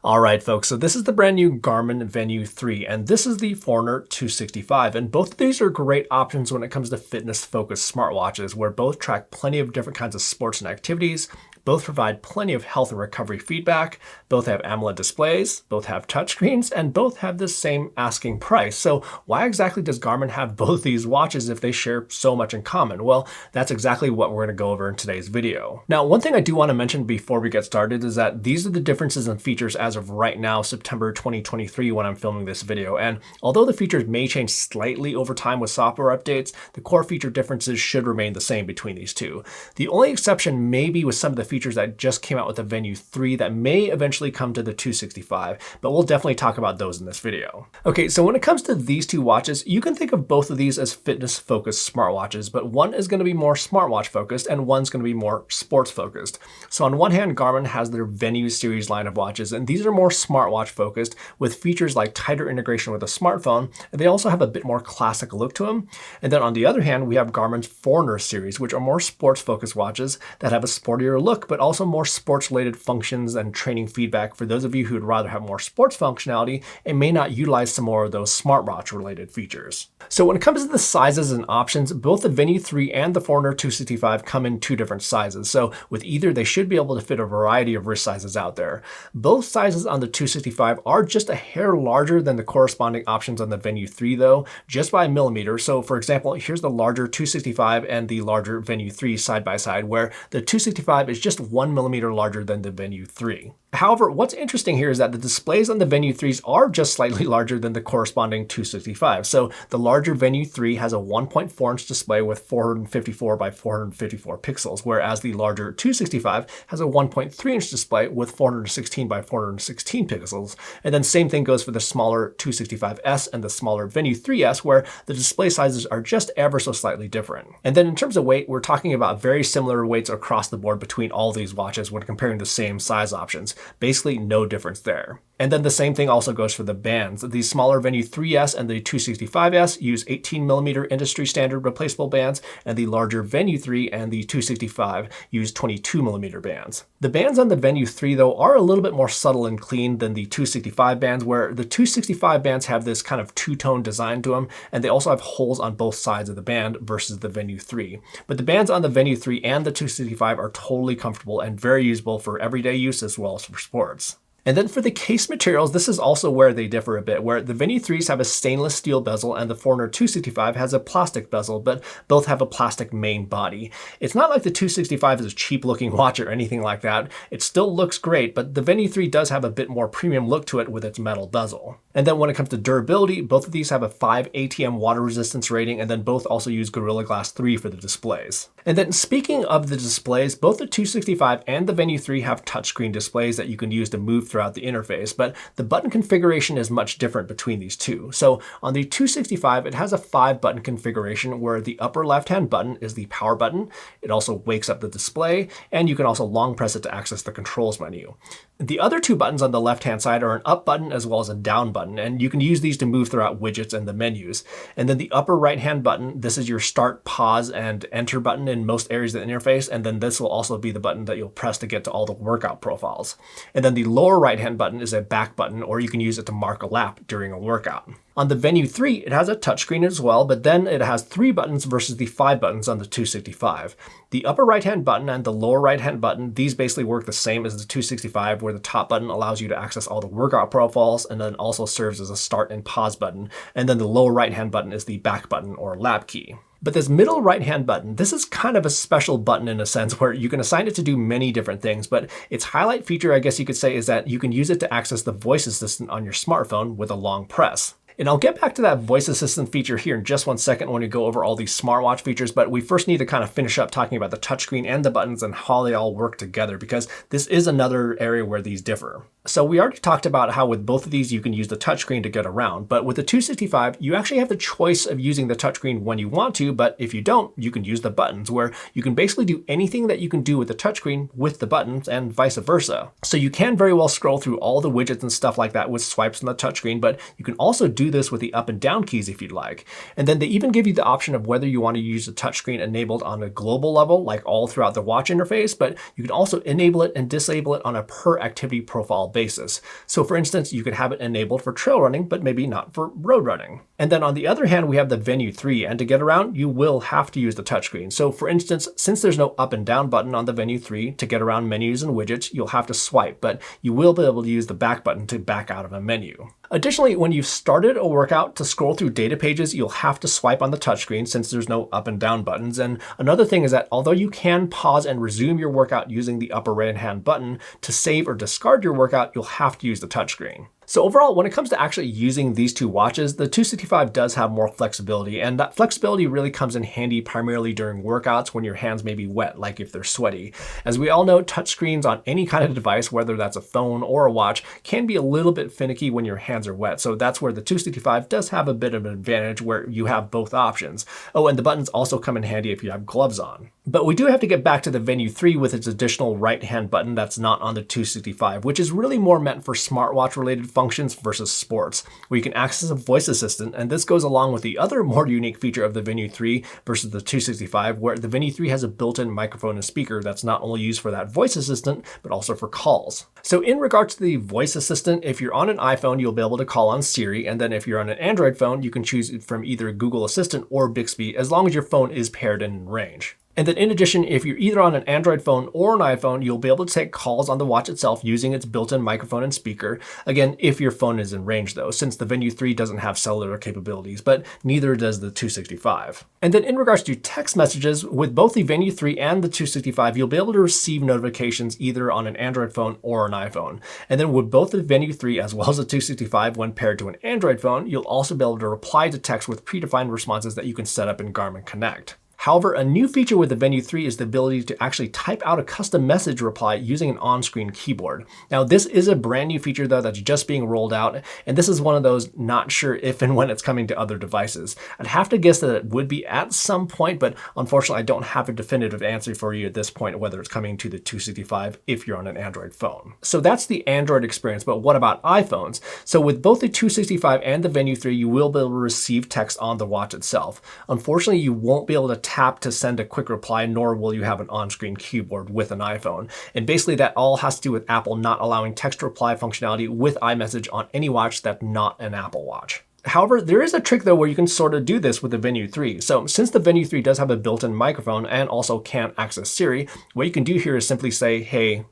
All right, folks, so this is the brand new Garmin Venu 3, and this is the Forerunner 265. And both of these are great options when it comes to fitness-focused smartwatches, where both track plenty of different kinds of sports and activities, both provide plenty of health and recovery feedback, both have AMOLED displays, both have touchscreens, and both have the same asking price. So why exactly does Garmin have both these watches if they share so much in common? Well, that's exactly what we're going to go over in today's video. Now, one thing I do want to mention before we get started is that these are the differences in features as of right now, September 2023, when I'm filming this video. And although the features may change slightly over time with software updates, the core feature differences should remain the same between these two. The only exception may be with some of the features that just came out with the Venu 3 that may eventually come to the 265, but we'll definitely talk about those in this video. Okay, so when it comes to these two watches, you can think of both of these as fitness-focused smartwatches, but one is going to be more smartwatch-focused and one's going to be more sports-focused. So on one hand, Garmin has their Venu series line of watches, and these are more smartwatch-focused with features like tighter integration with a smartphone, and they also have a bit more classic look to them. And then on the other hand, we have Garmin's Forerunner series, which are more sports-focused watches that have a sportier look, but also more sports-related functions and training feedback for those of you who would rather have more sports functionality and may not utilize some more of those smartwatch-related features. So when it comes to the sizes and options, both the Venu 3 and the Forerunner 265 come in two different sizes. So with either, they should be able to fit a variety of wrist sizes out there. Both sizes on the 265 are just a hair larger than the corresponding options on the Venu 3 though, just by a millimeter. So for example, here's the larger 265 and the larger Venu 3 side by side, where the 265 is just 1 millimeter larger than the Venu 3. However, what's interesting here is that the displays on the Venu 3s are just slightly larger than the corresponding 265. So the larger Venu 3 has a 1.4-inch display with 454 by 454 pixels, whereas the larger 265 has a 1.3-inch display with 416 by 416 pixels. And then same thing goes for the smaller 265S and the smaller Venu 3S, where the display sizes are just ever so slightly different. And then in terms of weight, we're talking about very similar weights across the board between all these watches when comparing the same size options. Basically no difference there. And then the same thing also goes for the bands. The smaller Venu 3S and the 265S use 18mm industry standard replaceable bands, and the larger Venu 3 and the 265 use 22mm bands. The bands on the Venu 3 though are a little bit more subtle and clean than the 265 bands, where the 265 bands have this kind of two-tone design to them, and they also have holes on both sides of the band versus the Venu 3. But the bands on the Venu 3 and the 265 are totally comfortable and very usable for everyday use as well as for sports. And then for the case materials, this is also where they differ a bit, where the Venu 3s have a stainless steel bezel and the Forerunner 265 has a plastic bezel, but both have a plastic main body. It's not like the 265 is a cheap looking watch or anything like that. It still looks great, but the Venu 3 does have a bit more premium look to it with its metal bezel. And then when it comes to durability, both of these have a 5 ATM water resistance rating, and then both also use Gorilla Glass 3 for the displays. And then speaking of the displays, both the 265 and the Venu 3 have touchscreen displays that you can use to move throughout the interface, but the button configuration is much different between these two. So on the 265, it has a 5-button configuration where the upper left-hand button is the power button. It also wakes up the display, and you can also long press it to access the controls menu. The other two buttons on the left-hand side are an up button as well as a down button, and you can use these to move throughout widgets and the menus. And then the upper right-hand button, this is your start, pause, and enter button in most areas of the interface, and then this will also be the button that you'll press to get to all the workout profiles. And then the lower right-hand button is a back button, or you can use it to mark a lap during a workout. On the Venu 3, it has a touchscreen as well, but then it has 3 buttons versus the 5 buttons on the 265. The upper right-hand button and the lower right-hand button, these basically work the same as the 265, where the top button allows you to access all the workout profiles and then also serves as a start and pause button. And then the lower right-hand button is the back button or lap key. But this middle right-hand button, this is kind of a special button in a sense where you can assign it to do many different things, but its highlight feature, I guess you could say, is that you can use it to access the voice assistant on your smartphone with a long press. And I'll get back to that voice assistant feature here in just one second when we go over all these smartwatch features, but we first need to kind of finish up talking about the touchscreen and the buttons and how they all work together, because this is another area where these differ. So we already talked about how with both of these you can use the touchscreen to get around, but with the 265 you actually have the choice of using the touchscreen when you want to, but if you don't, you can use the buttons, where you can basically do anything that you can do with the touchscreen with the buttons and vice versa. So you can very well scroll through all the widgets and stuff like that with swipes on the touchscreen, but you can also do do this with the up and down keys if you'd like. And then they even give you the option of whether you want to use the touchscreen enabled on a global level, like all throughout the watch interface, but you can also enable it and disable it on a per activity profile basis. So for instance, you could have it enabled for trail running, but maybe not for road running. And then on the other hand, we have the Venu 3, and to get around, you will have to use the touchscreen. So for instance, since there's no up and down button on the Venu 3, to get around menus and widgets, you'll have to swipe, but you will be able to use the back button to back out of a menu. Additionally, when you've started a workout, to scroll through data pages, you'll have to swipe on the touchscreen since there's no up and down buttons. And another thing is that although you can pause and resume your workout using the upper right-hand button, to save or discard your workout, you'll have to use the touchscreen. So overall, when it comes to actually using these two watches, the 265 does have more flexibility, and that flexibility really comes in handy primarily during workouts when your hands may be wet, like if they're sweaty. As we all know, touchscreens on any kind of device, whether that's a phone or a watch, can be a little bit finicky when your hands are wet. So that's where the 265 does have a bit of an advantage where you have both options. Oh, and the buttons also come in handy if you have gloves on. But we do have to get back to the Venu 3 with its additional right-hand button that's not on the 265, which is really more meant for smartwatch-related functions versus sports, where you can access a voice assistant, and this goes along with the other more unique feature of the Venu 3 versus the 265, where the Venu 3 has a built-in microphone and speaker that's not only used for that voice assistant, but also for calls. So in regards to the voice assistant, if you're on an iPhone, you'll be able to call on Siri, and then if you're on an Android phone, you can choose from either Google Assistant or Bixby, as long as your phone is paired in range. And then in addition, if you're either on an Android phone or an iPhone, you'll be able to take calls on the watch itself using its built-in microphone and speaker. Again, if your phone is in range though, since the Venu 3 doesn't have cellular capabilities, but neither does the 265. And then in regards to text messages, with both the Venu 3 and the 265, you'll be able to receive notifications either on an Android phone or an iPhone. And then with both the Venu 3 as well as the 265, when paired to an Android phone, you'll also be able to reply to text with predefined responses that you can set up in Garmin Connect. However, a new feature with the Venu 3 is the ability to actually type out a custom message reply using an on-screen keyboard. Now, this is a brand new feature though that's just being rolled out, and this is one of those not sure if and when it's coming to other devices. I'd have to guess that it would be at some point, but unfortunately I don't have a definitive answer for you at this point whether it's coming to the 265 if you're on an Android phone. So that's the Android experience, but what about iPhones? So with both the 265 and the Venu 3, you will be able to receive text on the watch itself. Unfortunately, you won't be able to tap to send a quick reply, nor will you have an on-screen keyboard with an iPhone. And basically that all has to do with Apple not allowing text reply functionality with iMessage on any watch that's not an Apple Watch. However, there is a trick though where you can sort of do this with the Venu 3. So since the Venu 3 does have a built-in microphone and also can access Siri, what you can do here is simply say, hey,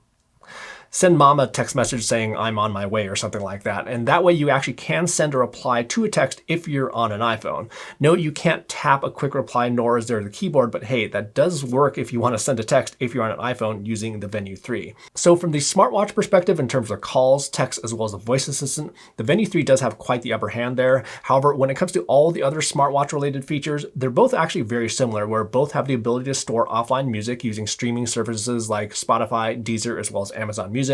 send mom a text message saying I'm on my way or something like that. And that way you actually can send a reply to a text if you're on an iPhone. Note you can't tap a quick reply, nor is there the keyboard, but hey, that does work if you want to send a text if you're on an iPhone using the Venu 3. So from the smartwatch perspective, in terms of calls, text, as well as the voice assistant, the Venu 3 does have quite the upper hand there. However, when it comes to all the other smartwatch related features, they're both actually very similar, where both have the ability to store offline music using streaming services like Spotify, Deezer, as well as Amazon Music.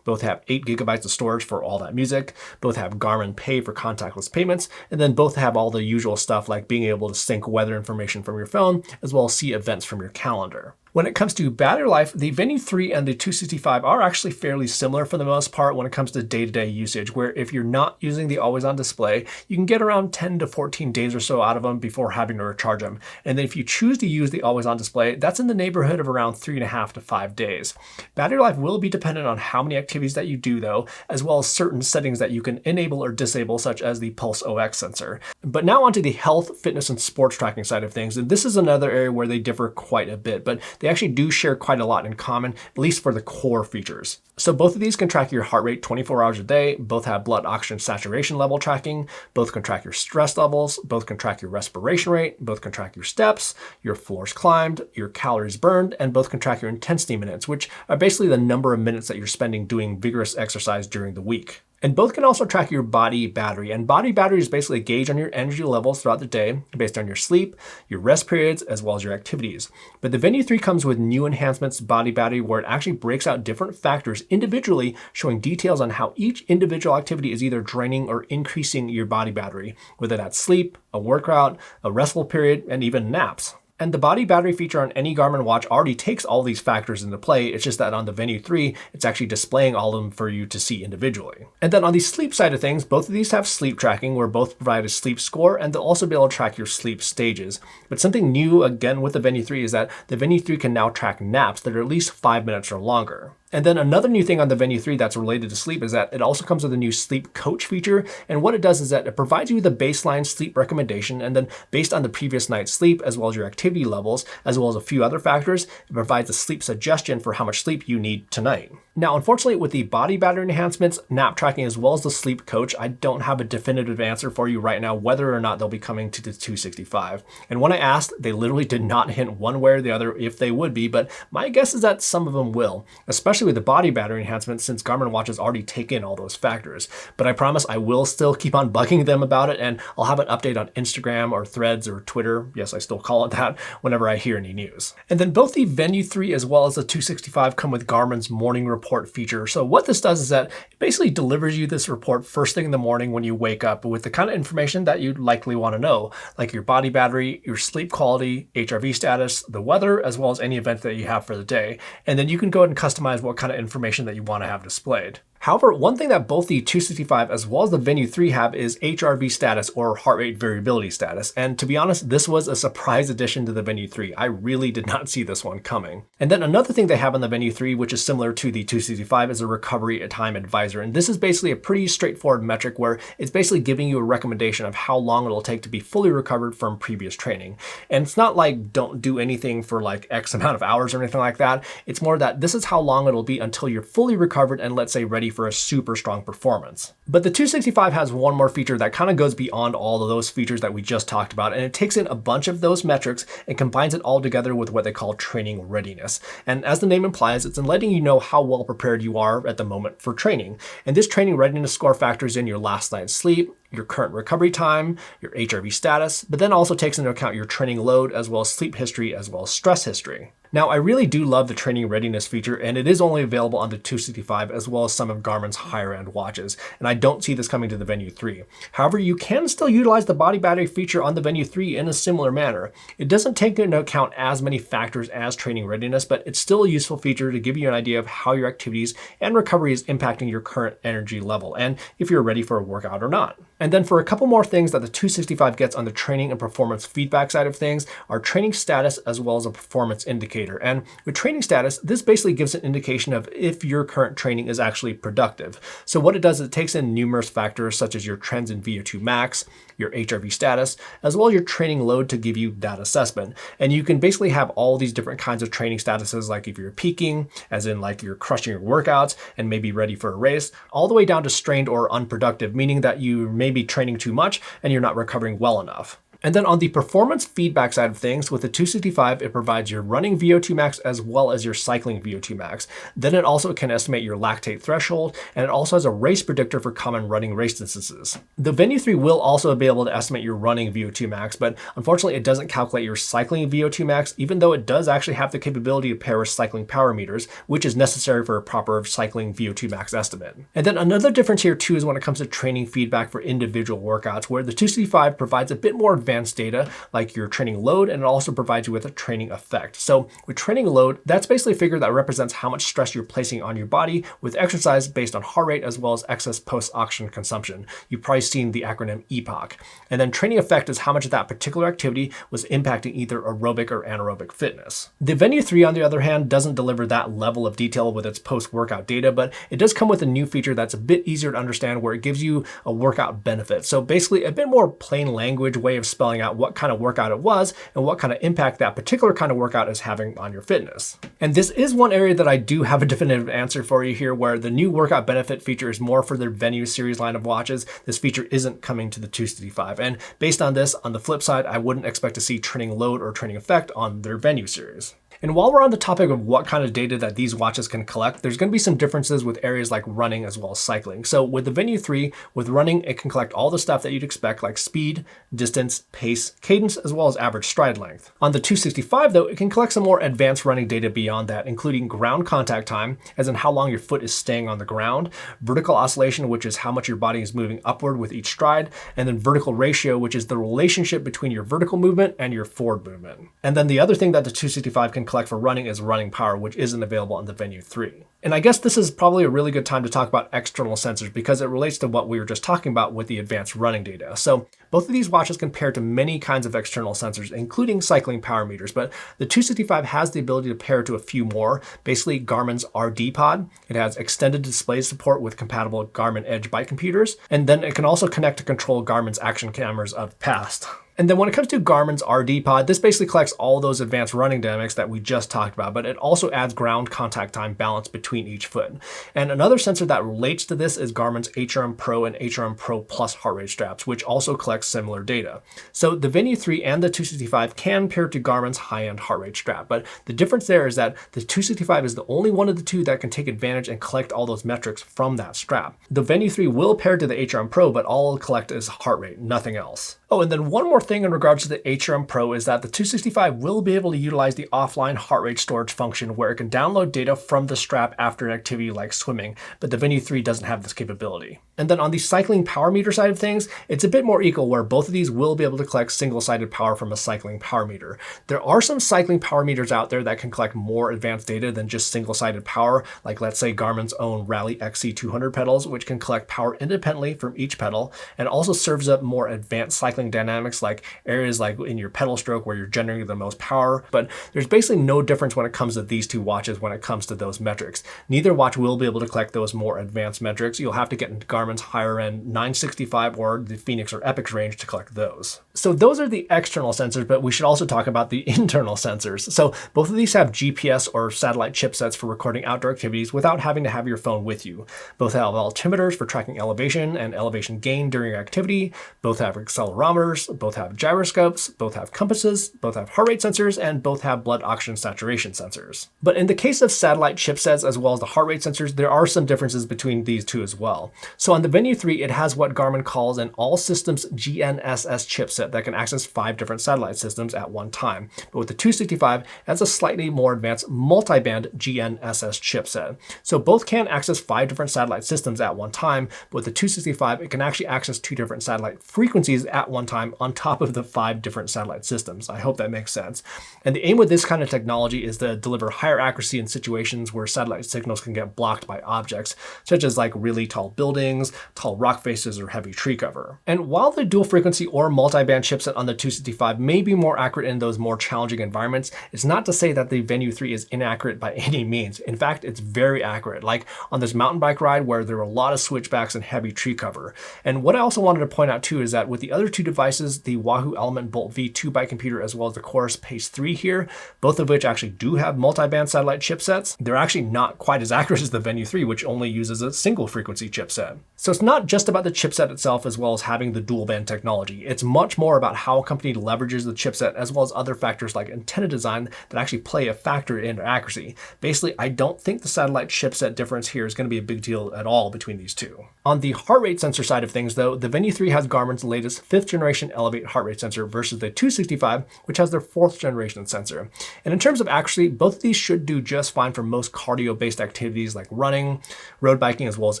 Both have 8 gigabytes of storage for all that music. Both have Garmin Pay for contactless payments. And then both have all the usual stuff like being able to sync weather information from your phone, as well as see events from your calendar. When it comes to battery life, the Venu 3 and the 265 are actually fairly similar for the most part when it comes to day-to-day usage, where if you're not using the always-on display, you can get around 10 to 14 days or so out of them before having to recharge them. And then if you choose to use the always-on display, that's in the neighborhood of around 3.5 to 5 days. Battery life will be dependent on how many activities that you do though, as well as certain settings that you can enable or disable, such as the Pulse OX sensor. But now onto the health, fitness, and sports tracking side of things, and this is another area where they differ quite a bit, but they actually do share quite a lot in common, at least for the core features. So both of these can track your heart rate 24 hours a day, both have blood oxygen saturation level tracking, both can track your stress levels, both can track your respiration rate, both can track your steps, your floors climbed, your calories burned, and both can track your intensity minutes, which are basically the number of minutes that you're spending doing vigorous exercise during the week. And both can also track your body battery. And body battery is basically a gauge on your energy levels throughout the day based on your sleep, your rest periods, as well as your activities. But the Venu 3 comes with new enhancements to body battery, where it actually breaks out different factors individually, showing details on how each individual activity is either draining or increasing your body battery, whether that's sleep, a workout, a restful period, and even naps. And the body battery feature on any Garmin watch already takes all these factors into play. It's just that on the Venu 3, it's actually displaying all of them for you to see individually. And then on the sleep side of things, both of these have sleep tracking where both provide a sleep score, and they'll also be able to track your sleep stages. But something new again with the Venu 3 is that the Venu 3 can now track naps that are at least 5 minutes or longer. And then another new thing on the Venu 3 that's related to sleep is that it also comes with a new sleep coach feature. And what it does is that it provides you with a baseline sleep recommendation. And then based on the previous night's sleep, as well as your activity levels, as well as a few other factors, it provides a sleep suggestion for how much sleep you need tonight. Now, unfortunately, with the body battery enhancements, nap tracking, as well as the sleep coach, I don't have a definitive answer for you right now whether or not they'll be coming to the 265. And when I asked, they literally did not hint one way or the other if they would be, but my guess is that some of them will, especially with the body battery enhancements since Garmin watches already take in all those factors. But I promise I will still keep on bugging them about it, and I'll have an update on Instagram or Threads or Twitter, yes, I still call it that, whenever I hear any news. And then both the Venu 3 as well as the 265 come with Garmin's morning report feature. So what this does is that it basically delivers you this report first thing in the morning when you wake up with the kind of information that you'd likely want to know, like your body battery, your sleep quality, HRV status, the weather, as well as any events that you have for the day. And then you can go ahead and customize what kind of information that you want to have displayed. However, one thing that both the 265 as well as the Venu 3 have is HRV status, or heart rate variability status. And to be honest, this was a surprise addition to the Venu 3. I really did not see this one coming. And then another thing they have on the Venu 3, which is similar to the 265, is a recovery time advisor. And this is basically a pretty straightforward metric where it's basically giving you a recommendation of how long it'll take to be fully recovered from previous training. And it's not like don't do anything for like X amount of hours or anything like that. It's more that this is how long it'll be until you're fully recovered and, let's say, ready for a super strong performance. But the 265 has one more feature that kind of goes beyond all of those features that we just talked about, and it takes in a bunch of those metrics and combines it all together with what they call training readiness. And as the name implies, it's in letting you know how well prepared you are at the moment for training. And this training readiness score factors in your last night's sleep, your current recovery time, your HRV status, but then also takes into account your training load as well as sleep history as well as stress history. Now, I really do love the training readiness feature, and it is only available on the 265 as well as some of Garmin's higher end watches, and I don't see this coming to the Venu 3. However, you can still utilize the body battery feature on the Venu 3 in a similar manner. It doesn't take into account as many factors as training readiness, but it's still a useful feature to give you an idea of how your activities and recovery is impacting your current energy level, and if you're ready for a workout or not. And then for a couple more things that the 265 gets on the training and performance feedback side of things are training status as well as a performance indicator. And with training status, this basically gives an indication of if your current training is actually productive. So what it does is it takes in numerous factors such as your trends in VO2 max, your HRV status, as well as your training load to give you that assessment. And you can basically have all these different kinds of training statuses, like if you're peaking, as in like you're crushing your workouts and maybe ready for a race, all the way down to strained or unproductive, meaning that you may be training too much and you're not recovering well enough. And then on the performance feedback side of things, with the 265, it provides your running VO2 max as well as your cycling VO2 max. Then it also can estimate your lactate threshold, and it also has a race predictor for common running race distances. The Venu 3 will also be able to estimate your running VO2 max, but unfortunately it doesn't calculate your cycling VO2 max, even though it does actually have the capability to pair with cycling power meters, which is necessary for a proper cycling VO2 max estimate. And then another difference here too is when it comes to training feedback for individual workouts, where the 265 provides a bit more advanced data like your training load, and it also provides you with a training effect. So with training load, that's basically a figure that represents how much stress you're placing on your body with exercise based on heart rate as well as excess post-oxygen consumption. You've probably seen the acronym EPOC. And then training effect is how much of that particular activity was impacting either aerobic or anaerobic fitness. The Venu 3, on the other hand, doesn't deliver that level of detail with its post-workout data, but it does come with a new feature that's a bit easier to understand where it gives you a workout benefit. So basically a bit more plain language way of spelling out what kind of workout it was and what kind of impact that particular kind of workout is having on your fitness. And this is one area that I do have a definitive answer for you here, where the new workout benefit feature is more for their Venu series line of watches. This feature isn't coming to the 265. And based on this, on the flip side, I wouldn't expect to see training load or training effect on their Venu series. And while we're on the topic of what kind of data that these watches can collect, there's going to be some differences with areas like running as well as cycling. So with the Venu 3, with running, it can collect all the stuff that you'd expect, like speed, distance, pace, cadence, as well as average stride length. On the 265 though, it can collect some more advanced running data beyond that, including ground contact time, as in how long your foot is staying on the ground, vertical oscillation, which is how much your body is moving upward with each stride, and then vertical ratio, which is the relationship between your vertical movement and your forward movement. And then the other thing that the 265 can collect for running is running power, which isn't available on the Venu 3. And I guess this is probably a really good time to talk about external sensors because it relates to what we were just talking about with the advanced running data. So both of these watches can pair to many kinds of external sensors, including cycling power meters, but the 265 has the ability to pair to a few more, basically Garmin's RD pod. It has extended display support with compatible Garmin Edge bike computers, and then it can also connect to control Garmin's action cameras of past. And then when it comes to Garmin's RD pod, this basically collects all those advanced running dynamics that we just talked about, but it also adds ground contact time balance between each foot. And another sensor that relates to this is Garmin's HRM Pro and HRM Pro Plus heart rate straps, which also collect similar data. So the Venu 3 and the 265 can pair to Garmin's high-end heart rate strap, but the difference there is that the 265 is the only one of the two that can take advantage and collect all those metrics from that strap. The Venu 3 will pair to the HRM Pro, but all it'll collect is heart rate, nothing else. Oh, and then one more thing in regards to the HRM Pro is that the 265 will be able to utilize the offline heart rate storage function where it can download data from the strap after an activity like swimming, but the Venu 3 doesn't have this capability. And then on the cycling power meter side of things, it's a bit more equal where both of these will be able to collect single-sided power from a cycling power meter. There are some cycling power meters out there that can collect more advanced data than just single-sided power, like let's say Garmin's own Rally XC200 pedals, which can collect power independently from each pedal and also serves up more advanced cycling dynamics like areas like in your pedal stroke where you're generating the most power. But there's basically no difference when it comes to these two watches when it comes to those metrics. Neither watch will be able to collect those more advanced metrics. You'll have to get into Garmin's higher end 965 or the Phoenix or Epix range to collect those. So those are the external sensors, but we should also talk about the internal sensors. So both of these have GPS or satellite chipsets for recording outdoor activities without having to have your phone with you. Both have altimeters for tracking elevation and elevation gain during your activity. Both have accelerometers, both have gyroscopes, both have compasses, both have heart rate sensors, and both have blood oxygen saturation sensors. But in the case of satellite chipsets as well as the heart rate sensors, there are some differences between these two as well. So on the Venu 3, it has what Garmin calls an all-systems GNSS chipset that can access 5 different satellite systems at one time. But with the 265, it has a slightly more advanced multi-band GNSS chipset. So both can access 5 different satellite systems at one time, but with the 265, it can actually access 2 different satellite frequencies at one time on top of the 5 different satellite systems. I hope that makes sense. And the aim with this kind of technology is to deliver higher accuracy in situations where satellite signals can get blocked by objects, such as like really tall buildings, tall rock faces, or heavy tree cover. And while the dual frequency or multi-band chipset on the 265 may be more accurate in those more challenging environments, it's not to say that the Venu 3 is inaccurate by any means. In fact, it's very accurate, like on this mountain bike ride where there were a lot of switchbacks and heavy tree cover. And what I also wanted to point out too is that with the other two devices, the Wahoo Element Bolt V2 bike computer as well as the Chorus Pace 3 here, both of which actually do have multi-band satellite chipsets, they're actually not quite as accurate as the Venu 3, which only uses a single frequency chipset. So it's not just about the chipset itself as well as having the dual band technology. It's much more about how a company leverages the chipset as well as other factors like antenna design that actually play a factor in accuracy. Basically, I don't think the satellite chipset difference here is going to be a big deal at all between these two. On the heart rate sensor side of things though, the Venu 3 has Garmin's latest 5th generation Elevate heart rate sensor versus the 265, which has their 4th generation sensor. And in terms of accuracy, both of these should do just fine for most cardio-based activities like running, road biking, as well as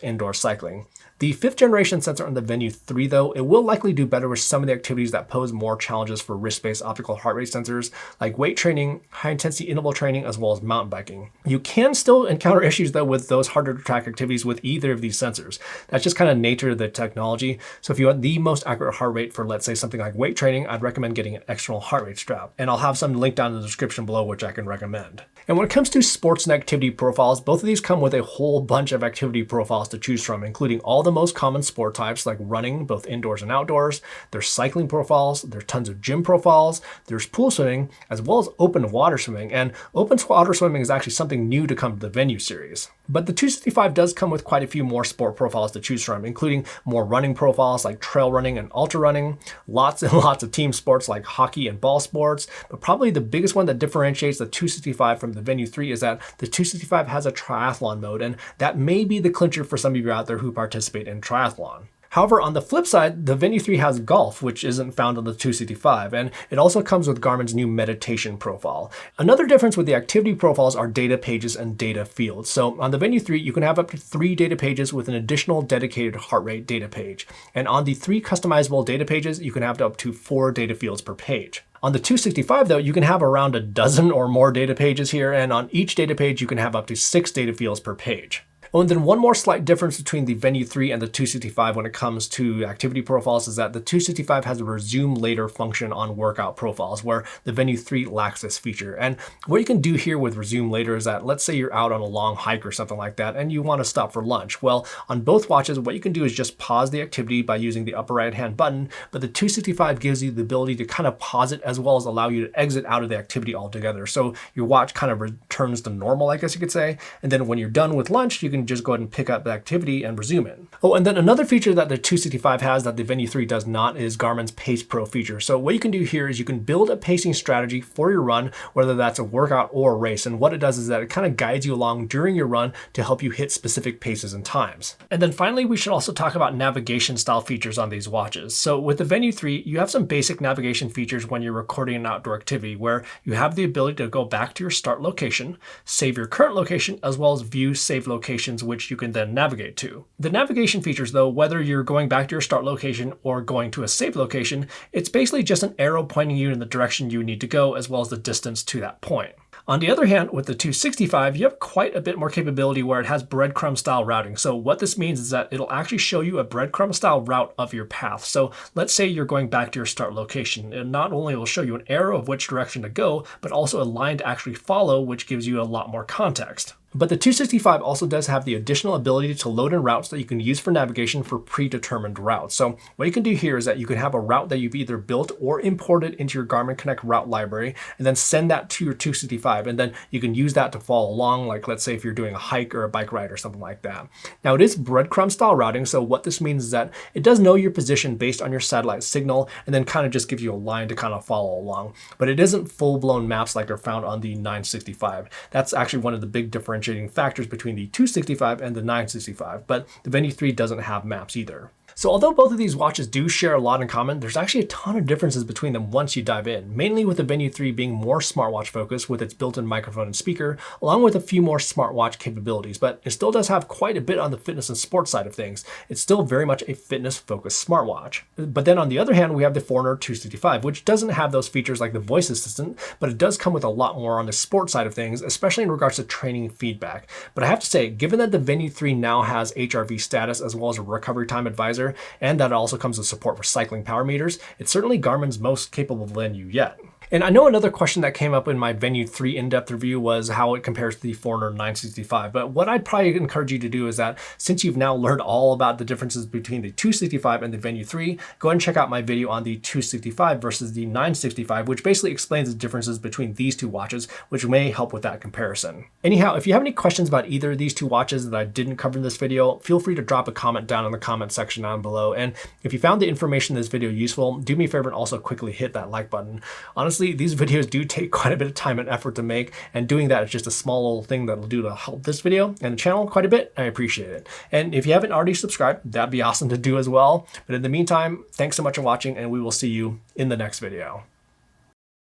indoor cycling. The 5th generation sensor on the Venu 3 though, it will likely do better with some of the activities that pose more challenges for wrist-based optical heart rate sensors like weight training, high-intensity interval training, as well as mountain biking. You can still encounter issues though with those harder to track activities with either of these sensors. That's just kind of nature of the technology. So if you want the most accurate heart rate for, let's say, something like weight training, I'd recommend getting an external heart rate strap. And I'll have some linked down in the description below which I can recommend. And when it comes to sports and activity profiles, both of these come with a whole bunch of activity profiles to choose from, including all the most common sport types like running, both indoors and outdoors. There's cycling profiles, there's tons of gym profiles, there's pool swimming, as well as open water swimming. And open water swimming is actually something new to come to the Venu series. But the 265 does come with quite a few more sport profiles to choose from, including more running profiles like trail running and ultra running, racing, lots and lots of team sports like hockey and ball sports, but probably the biggest one that differentiates the 265 from the Venu 3 is that the 265 has a triathlon mode, and that may be the clincher for some of you out there who participate in triathlon. However, on the flip side, the Venu 3 has golf, which isn't found on the 265, and it also comes with Garmin's new meditation profile. Another difference with the activity profiles are data pages and data fields. So on the Venu 3, you can have up to 3 data pages with an additional dedicated heart rate data page. And on the 3 customizable data pages, you can have up to 4 data fields per page. On the 265 though, you can have around a dozen or more data pages here, and on each data page, you can have up to 6 data fields per page. Oh, and then one more slight difference between the Venu 3 and the 265 when it comes to activity profiles is that the 265 has a resume later function on workout profiles, where the Venu 3 lacks this feature. And what you can do here with resume later is that, let's say you're out on a long hike or something like that, and you want to stop for lunch. Well, on both watches, what you can do is just pause the activity by using the upper right-hand button, but the 265 gives you the ability to kind of pause it as well as allow you to exit out of the activity altogether. So your watch kind of returns to normal, I guess you could say. And then when you're done with lunch, you can just go ahead and pick up the activity and resume it. Oh, and then another feature that the 265 has that the Venu 3 does not is Garmin's Pace Pro feature. So what you can do here is you can build a pacing strategy for your run, whether that's a workout or a race. And what it does is that it kind of guides you along during your run to help you hit specific paces and times. And then finally, we should also talk about navigation style features on these watches. So with the Venu 3, you have some basic navigation features when you're recording an outdoor activity, where you have the ability to go back to your start location, save your current location, as well as view saved locations, which you can then navigate to. The navigation features though, whether you're going back to your start location or going to a saved location, it's basically just an arrow pointing you in the direction you need to go, as well as the distance to that point. On the other hand, with the 265, you have quite a bit more capability where it has breadcrumb style routing. So what this means is that it'll actually show you a breadcrumb style route of your path. So let's say you're going back to your start location. It not only will show you an arrow of which direction to go, but also a line to actually follow, which gives you a lot more context. But the 265 also does have the additional ability to load in routes that you can use for navigation for predetermined routes. So what you can do here is that you can have a route that you've either built or imported into your Garmin Connect route library, and then send that to your 265. And then you can use that to follow along, like let's say if you're doing a hike or a bike ride or something like that. Now it is breadcrumb style routing. So what this means is that it does know your position based on your satellite signal, and then kind of just gives you a line to kind of follow along. But it isn't full-blown maps like are found on the 965. That's actually one of the big differentiating factors between the 265 and the 965, but the Venu 3 doesn't have maps either. So although both of these watches do share a lot in common, there's actually a ton of differences between them once you dive in, mainly with the Venu 3 being more smartwatch focused with its built-in microphone and speaker, along with a few more smartwatch capabilities, but it still does have quite a bit on the fitness and sports side of things. It's still very much a fitness-focused smartwatch. But then on the other hand, we have the Forerunner 265, which doesn't have those features like the voice assistant, but it does come with a lot more on the sports side of things, especially in regards to training feedback. But I have to say, given that the Venu 3 now has HRV status as well as a recovery time advisor, and that it also comes with support for cycling power meters, it's certainly Garmin's most capable Venu yet. And I know another question that came up in my Venu 3 in-depth review was how it compares to the Forerunner 965. But what I'd probably encourage you to do is that since you've now learned all about the differences between the 265 and the Venu 3, go ahead and check out my video on the 265 versus the 965, which basically explains the differences between these two watches, which may help with that comparison. Anyhow, if you have any questions about either of these two watches that I didn't cover in this video, feel free to drop a comment down in the comment section down below. And if you found the information in this video useful, do me a favor and also quickly hit that like button. Honestly, these videos do take quite a bit of time and effort to make, and doing that is just a small little thing that'll do to help this video and the channel quite a bit. I appreciate it. And if you haven't already subscribed, that'd be awesome to do as well. But in the meantime, thanks so much for watching, and we will see you in the next video.